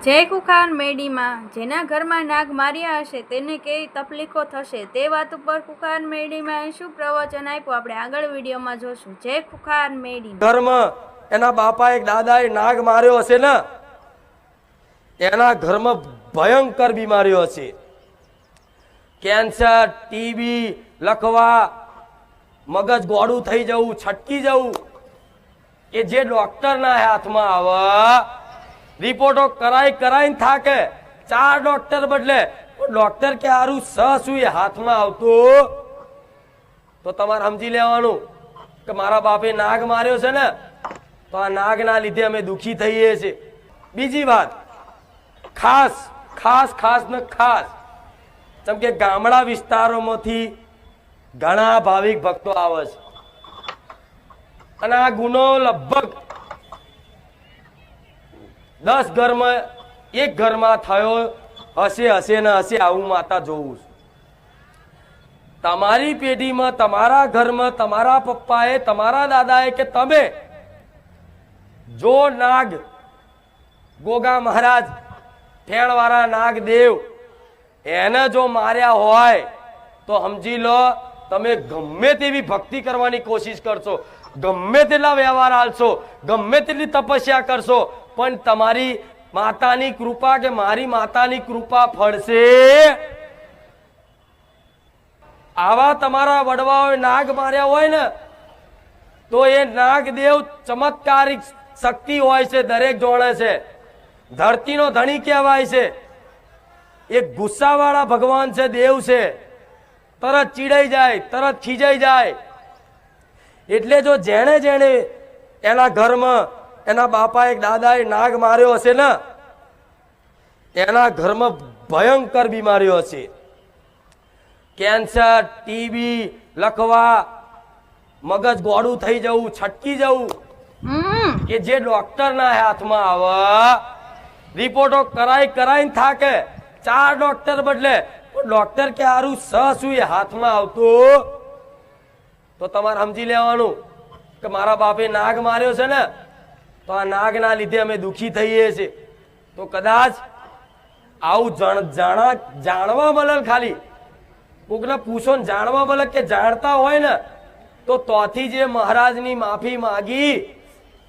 જય કુખાન મેડીમાં જેના ઘરમાં નાગ માર્યા હશે તેને કેવી તકલીફો થશે તે વાત ઉપર કુખાન મેડીમાં શું પ્રવચન આપ્યું આપણે આગળ વિડીયોમાં જોશું। જય કુખાન મેડી ઘરમાં એના બાપા એક દાદાએ નાગ માર્યો હશે ને, એના ઘરમાં ભયંકર બીમારીઓ હશે, કેન્સર, ટીબી, લકવા, મગજ ગોળું થઈ જવું, છટકી જવું, કે જે ડોક્ટરના હાથમાં આવે રિપોર્ટો કરાઈને થાકે, 4 ડોક્ટર બદલે ડોક્ટર કે હારું શું એ હાથમાં આવતું, તો તમારે સમજી લેવાનું કે મારા બાપે નાગ માર્યો છે ને, તો આ નાગના લીધે અમે દુખી થઈએ છીએ। બીજી વાત ખાસ ખાસ ખાસ ને ખાસ, જેમ કે ગામડા વિસ્તારોમાંથી ઘણા ભાવિક ભક્તો આવે છે અને આ ગુનો લગભગ 10 ઘરમાં એક ઘરમાં થયો હશે ને હશે, આવું માતા જોઉં છું। તમારી પેઢીમાં, તમારા ઘરમાં, તમારા પપ્પાએ, તમારા દાદાએ કે તમે જો નાગ, ગોગા મહારાજ, ઠેણવાળા નાગદેવ એને જો માર્યા હોય તો સમજી લો તમે ગમે તેવી ભક્તિ કરવાની કોશિશ કરશો, ગમે તેટલા વ્યવહાર હાલશો, ગમે તેટલી તપસ્યા કરશો, પણ તમારી માતાની કૃપા કે મારી માતાની કૃપા ફળશે। આવા તમારા વડવાઓએ નાગ માર્યા હોય ને તો એ નાગદેવ ચમત્કારિક શક્તિ હોય છે, દરેક જોણે છે, ધરતીનો ધણી કહેવાય છે, એક ગુસ્સાવાળા ભગવાન છે, દેવ છે, તરત ચીડાઈ જાય, તરત ખીજાઈ જાય। એટલે જો જેણે જેણે એના ઘરમાં એના બાપા એક દાદાએ નાગ માર્યો હશે ને, એના ઘરમાં ભયંકર બીમારીઓ હશે, કેન્સર, ટીબી, લકવા, મગજ ગોળું થઈ જવું, છટકી જવું, કે જે ડોક્ટરના હાથમાં આવે રિપોર્ટો કરાઈને થાકે, 4 ડોક્ટર બદલે ડોક્ટર કે હારું શું એ હાથમાં આવતું, તો તમારે સમજી લેવાનું કે મારા બાપે નાગ માર્યો છે ને, તો આ નાગના લીધે અમે દુખી થઈએ છીએ। તો કદાચ આવું જાણવા મળે, ખાલી કોકને પૂછો ને જાણવા મળે કે જાણતા હોય ને તો તોથી જે મહારાજની માફી માગી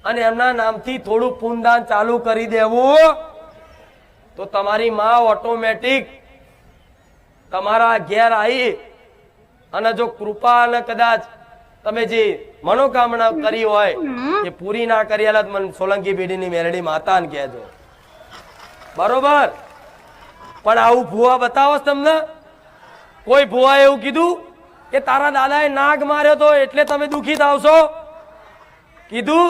અને એમના નામથી થોડું પુણ્યદાન ચાલુ કરી દેવું, તો તમારી માં ઓટોમેટિક તમારા ઘેર આવી અને જો કૃપા અને કદાચ તમે જે મનોકામના કરી હોય એ પૂરી ના કરી આલે મને સોલંકી પેઢીની મેરડી માતાને કહેજો, બરોબર? પણ આવું ભુવા બતાવો તમને, કોઈ ભુવા એવું કીધું કે તારા દાદાએ નાગ માર્યો તો એટલે તમે દુખી થાવશો? કીધું?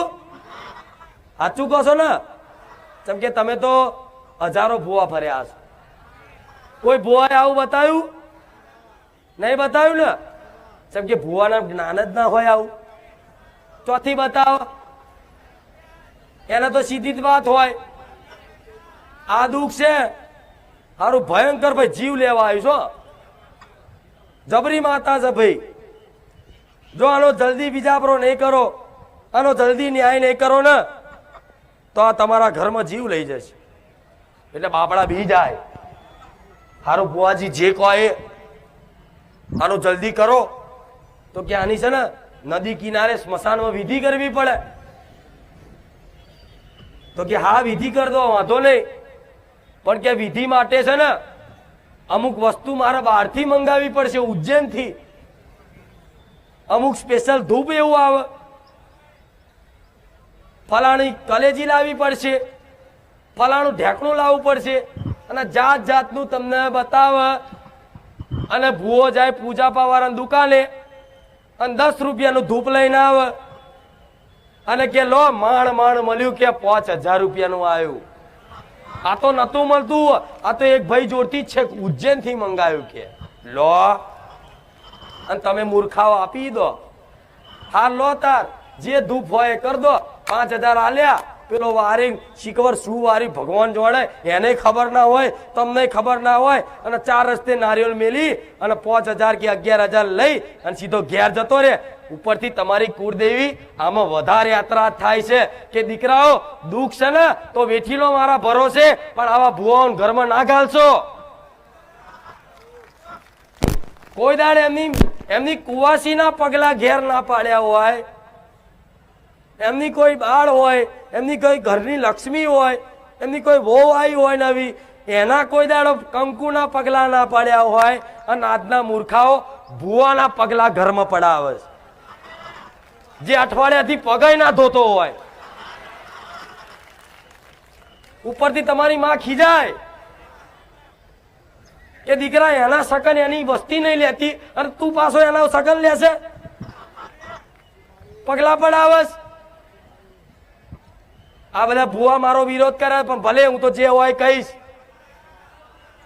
સાચું કહો છો ને? જેમ કે તમે તો હજારો ભુવા ફર્યા છો, કોઈ ભુવાએ આવું બતાવ્યું? નહીં બતાવ્યું ને? જેમ કે ભુવાના જ્ઞાન જ ના હોય આવું, ચોથી બતાવો, એને તો સીધી જ વાત હોય, આ દુઃખ છે સારું ભયંકર, ભાઈ જીવ લેવા આવ્યું છો, જબરી માતા છે ભાઈ, જો આનો જલ્દી બીજાપરો નહીં કરો, આનો જલ્દી ન્યાય નહીં કરો ને તો આ તમારા ઘરમાં જીવ લઈ જશે। એટલે બાપડા બી જાય, સારું બુઆજી જે કહો એ આનો જલ્દી કરો, તો કે આની છે ને નદી કિનારે સ્મશાનમાં વિધિ કરવી પડે, તો કે હા વિધિ કરી દો, વાંધો નહીં, પણ કે વિધિ માટે છે ને અમુક વસ્તુ મારે બહારથી મંગાવી પડશે, ઉજ્જૈનથી અમુક સ્પેશિયલ ધૂપ એવું આવે, ફલાણી કલેજી લાવવી પડશે, ફલાણું ઢેકણું લાવવું પડશે, અને જાત જાતનું તમને બતાવે, અને ભૂવો જાય પૂજા પાવાળાની દુકાને અને 10 રૂપિયાનું ધૂપ લઈને આવે અને કે લો માણ મળ્યું કે 5000 રૂપિયાનું આવ્યું, આ તો નતું મળતું, આ તો એક ભાઈ જોડતી જ છે, ઉજ્જૈનથી મંગાવ્યું કે લો, અને તમે મૂર્ખાઓ આપી દો, હા લો તાર જે ધૂપ હોય કર દો, 5000 આલ્યા, પેલો વારી શીખવર શું વારી ભગવાન જોડે એને ખબર ના હોય, તમને ખબર ના હોય, અને 4 રસ્તે નારિયેળ મેલી અને 5000 કે 11000 લઈ અને સીધો ઘેર જતો રે, ઉપરથી તમારી કુળદેવી આમાં વધારે યાત્રા થાય છે કે દીકરાઓ દુઃખ છે ને તો વેઠી લો મારા ભરોસે, પણ આવા ભુવાઓ ઘરમાં ના ઘાલશો. કોઈ દાડે એમની કુવાસીના પગલા ઘેર ના પાડ્યા હોય, એમની કોઈ બાળ હોય, એમની કોઈ ઘરની લક્ષ્મી હોય, એમની કોઈ વહુ આવી હોય નવી, એના કોઈ દાડો કંકુના પગલા ના પાડ્યા હોય, અને આજના મૂર્ખાઓ ભુવાના પગલા ઘરમાં પડાવે છે, જે અઠવાડિયાથી પગાઈ ના ધોતો હોય. ઉપરથી તમારી માં ખીજાય કે દીકરા એના સગન એની વસ્તી નહીં લેતી અને તું પાછો એના સગન લેશે, પગલા પડાવસ. આ બધા ભુવા મારો વિરોધ કરે, પણ ભલે હું તો જે હોય કહીશ.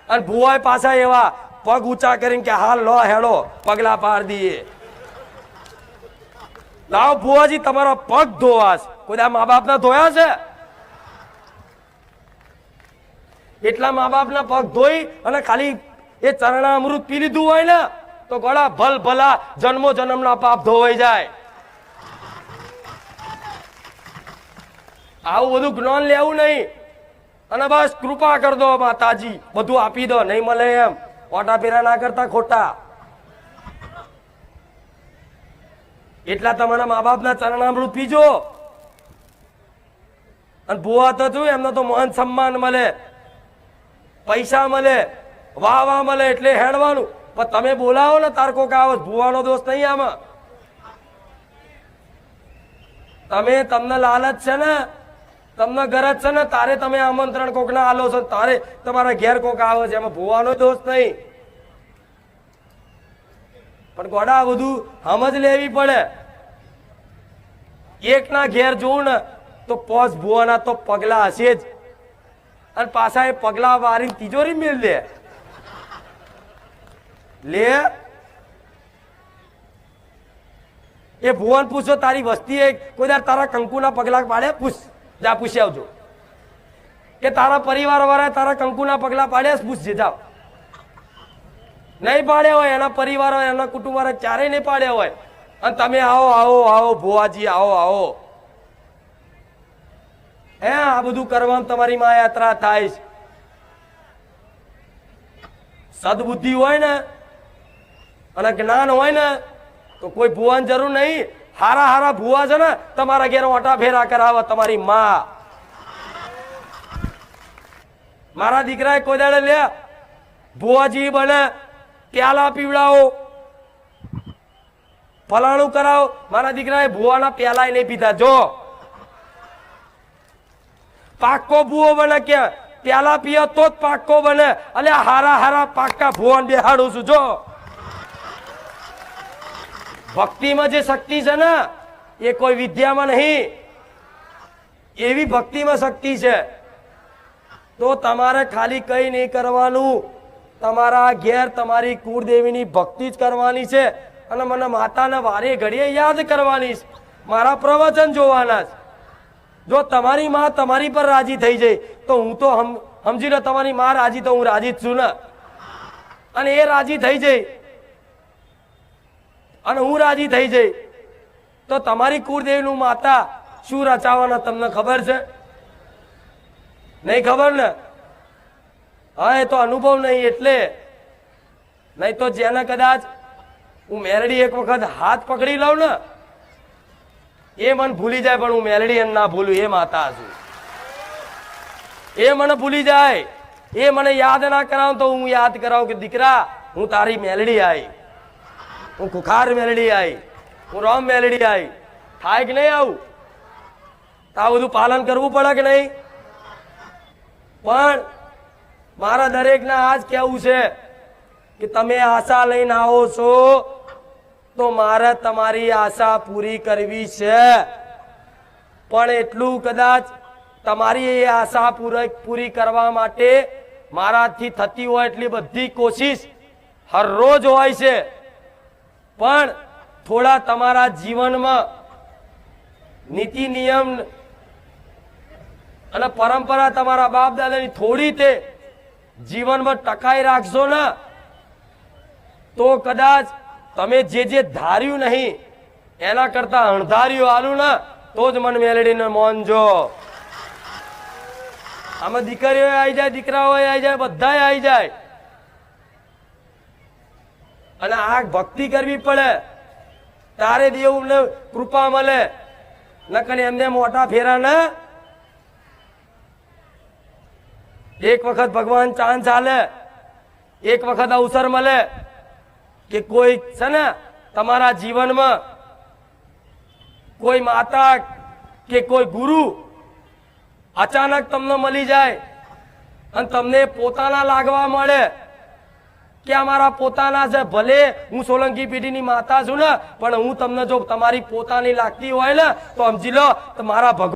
અને ભુવા પાછા એવા પગ ઊંચા કરીને કે હાલ લો હેડો પગલા પાડ દઈએ. લાવો ભુવાજી તમારો પગ ધોવાશ. કોઈ આ મા બાપ ના ધોયા છે? એટલા મા બાપ ના પગ ધોઈ અને ખાલી એ ચરણા અમૃત પી લીધું હોય ને તો ગોળા ભલ ભલા જન્મો જન્મ ના પાપ ધોવાઈ જાય. આવું બધું જ્ઞાન લેવું નહીં અને બસ કૃપા કર દો માતાજી, બધું આપી દો, નહીં મળે એમ ઓટા પેરા ના કરતા ખોટા. એટલા તમારા મા બાપ ના ચરણામૃત પીજો. અને ભુવા તો શું, એમને તો માન સન્માન મળે, પૈસા મળે, વાહ વાહ મળે એટલે હેડવાનું. પણ તમે બોલાવો ને તારકો કાવત, ભુવાનો દોષ નહીં આમાં. તમને લાલચ છે ને, તમને ગરજ છે ને, તારે તમે આમંત્રણ કોક ના આલો છો, તારે તમારા ઘેર કોક આવે છે, એમાં ભુવાનો દોષ નહીં. પણ ગોડા બધું સમજ લેવી પડે. એક ના ઘેર જોવું ને તો પોસ ભુવાના તો પગલા હશે જ, અને પાછા એ પગલા વારી તિજોરી મેળ દે લે. એ ભુવન પૂછો તારી વસ્તી કોઈ દર તારા કંકુના પગલા પાડે? પૂછ, જા પૂછી આવજો કે તારા પરિવાર વાળા તારા કંકુના પગલા પાડ્યા? પૂછજે, જાઓ. નહીં પાડ્યા હોય એના પરિવાર હોય, એના કુટુંબ વાળા ચારેય નહીં પાડ્યા હોય, અને તમે આવો આવો આવો ભુવાજી આવો આવો, હે આ બધું કરવામાં તમારી માં યાત્રા થાય છે. સદબુદ્ધિ હોય ને અને જ્ઞાન હોય ને તો કોઈ ભુવાની જરૂર નહીં. હારા હારા ભુવા છે ને તમારા ઘેર ઓટા ફેરા કરાવે તમારી માં. મારા દીકરાએ કોઈ દાડે લે ભુવાજી બને પ્યાલા પીવડાવો, ફલાણું કરાવો. મારા દીકરાએ ભુવાના પ્યાલા નહીં પીધા. જો પાક્કો ભુવો બને કે પ્યાલા પીએ તો જ પાક્કો બને. એટલે હારા હારા પાક્કા ભુવન બેહાડું છું. જો ભક્તિમાં જે શક્તિ છે ને એ કોઈ વિદ્યામાં નહીં, એવી ભક્તિમાં શક્તિ છે. તો તમારે ખાલી કઈ નહીં કરવાનું, તમારા ઘેર તમારી કુળદેવીની ભક્તિ જ કરવાની છે, અને મને માતાના વારે ઘડીએ યાદ કરવાની છે, મારા પ્રવચન જોવાના છે. જો તમારી માં તમારી પર રાજી થઈ જાય તો હું તો સમજી લો તમારી માં રાજી, તો હું રાજી જ છું ને. અને એ રાજી થઈ જાય અને હું રાજી થઈ જઈ તો તમારી કુળદેવીનું માતા શું રચાવાના તમને ખબર છે? નહીં ખબર ને? હા, એ તો અનુભવ નહીં એટલે. નહીં તો જેને કદાચ હું મેલડી એક વખત હાથ પકડી લઉં ને એ મને ભૂલી જાય, પણ હું મેલડી એને ના ભૂલું. એ માતા છું, એ મને ભૂલી જાય, એ મને યાદ ના કરાવ તો હું યાદ કરાવું કે દીકરા હું તારી મેલડી આવી, હું ખુખાર મેલડી આવી, હું રામ મેલડી આવી. થાય કે નહીં આવું? આ બધું પાલન કરવું પડે કે નહીં? પણ મારા દરેકને આજ કહેવું છે કે તમે આશા લઈને આવો છો તો મારે તમારી આશા પૂરી કરવી છે. પણ એટલું કદાચ તમારી એ આશા પૂરી કરવા માટે મારાથી થતી હોય એટલી બધી કોશિશ હરરોજ હોય છે. પણ થોડા તમારા જીવનમાં નીતિ નિયમ અને પરંપરા તમારા બાપ દાદાની થોડી તે જીવનમાં ટકાઈ રાખશો ને તો કદાચ તમે જે ધાર્યું નહીં એના કરતા અણધાર્યું આલું ને તો જ મન મેલડીને મોનજો. આમાં દીકરીઓ આવી જાય, દીકરાઓ આવી જાય, બધા આવી જાય. અને આ ભક્તિ કરવી પડે તારે દેવને કૃપા મળે. નકર એમને મોટા ફેરા ને એક વખત ભગવાન ચાન્સ ચાલે, એક વખત અવસર મળે કે કોઈ છે ને તમારા જીવનમાં કોઈ માતા કે કોઈ ગુરુ અચાનક તમને મળી જાય અને તમને પોતાના લાગવા મળે કે અમારા પોતાના છે. ભલે હું સોલંકી પેઢીની માતા છું ને, પણ હું તમને જો તમારી પોતાની લાગતી હોય ને તો સમજી લો તો મારા ભગવાન